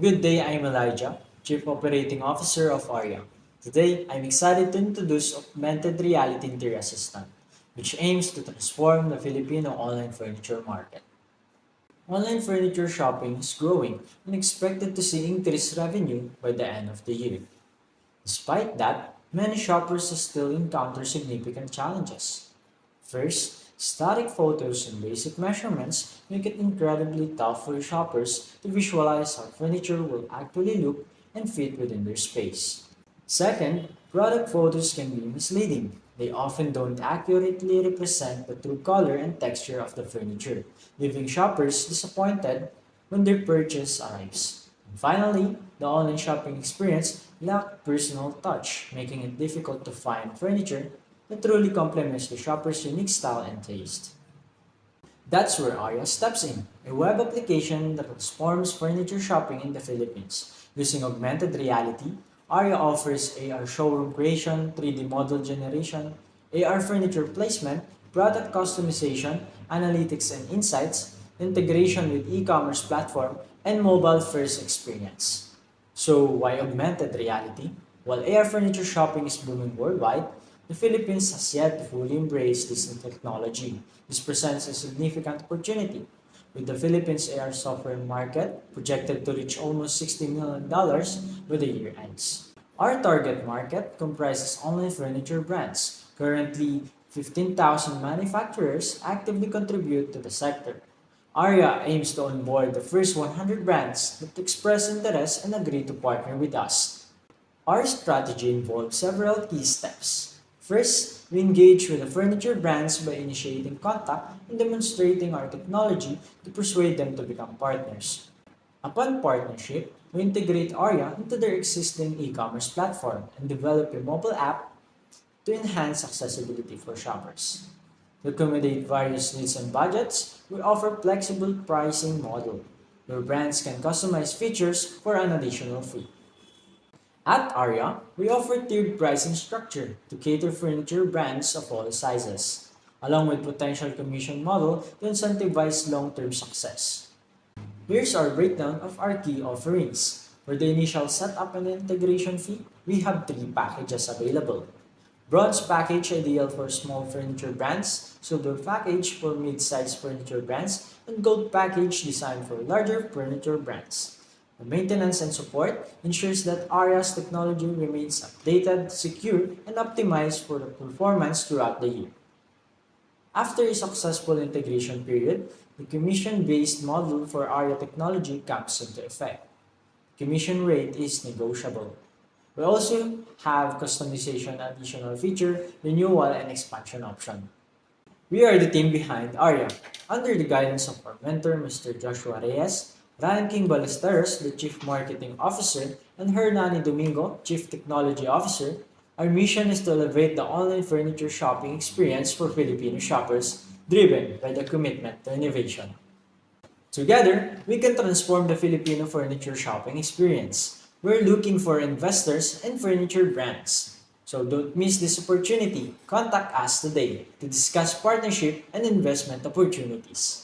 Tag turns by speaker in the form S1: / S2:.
S1: Good day, I'm Elijah, Chief Operating Officer of ARIA. Today, I'm excited to introduce Augmented Reality Interior Assistant, which aims to transform the Filipino online furniture market. Online furniture shopping is growing and expected to see increased revenue by the end of the year. Despite that, many shoppers still encounter significant challenges. First, static photos and basic measurements make it incredibly tough for shoppers to visualize how furniture will actually look and fit within their space. Second, product photos can be misleading. They often don't accurately represent the true color and texture of the furniture, leaving shoppers disappointed when their purchase arrives. And finally, the online shopping experience lacks personal touch, making it difficult to find furniture that truly complements the shopper's unique style and taste. That's where Aria steps in, a web application that transforms furniture shopping in the Philippines. Using augmented reality, Aria offers AR showroom creation, 3D model generation, AR furniture placement, product customization, analytics and insights, integration with e-commerce platform, and mobile-first experience. So, why augmented reality? While AR furniture shopping is booming worldwide, the Philippines has yet to fully embrace this new technology. This presents a significant opportunity, with the Philippines AR software market projected to reach almost $60 million by the year ends. Our target market comprises online furniture brands. Currently, 15,000 manufacturers actively contribute to the sector. ARIA aims to onboard the first 100 brands that express interest and agree to partner with us. Our strategy involves several key steps. First, we engage with the furniture brands by initiating contact and demonstrating our technology to persuade them to become partners. Upon partnership, we integrate ARIA into their existing e-commerce platform and develop a mobile app to enhance accessibility for shoppers. To accommodate various needs and budgets, we offer flexible pricing model where brands can customize features for an additional fee. At Aria, we offer tiered pricing structure to cater furniture brands of all sizes, along with potential commission model to incentivize long-term success. Here's our breakdown of our key offerings. For the initial setup and integration fee, we have three packages available. Bronze package ideal for small furniture brands, silver package for mid-sized furniture brands, and gold package designed for larger furniture brands. The maintenance and support ensures that ARIA's technology remains updated, secure, and optimized for the performance throughout the year. After a successful integration period, the commission-based model for ARIA technology comes into effect. Commission rate is negotiable. We also have customization additional feature, renewal, and expansion option. We are the team behind ARIA. Under the guidance of our mentor, Mr. Joshua Reyes, Ryan King Ballesteros, the Chief Marketing Officer, and Hernani Domingo, Chief Technology Officer, our mission is to elevate the online furniture shopping experience for Filipino shoppers, driven by the commitment to innovation. Together, we can transform the Filipino furniture shopping experience. We're looking for investors and furniture brands. So don't miss this opportunity. Contact us today to discuss partnership and investment opportunities.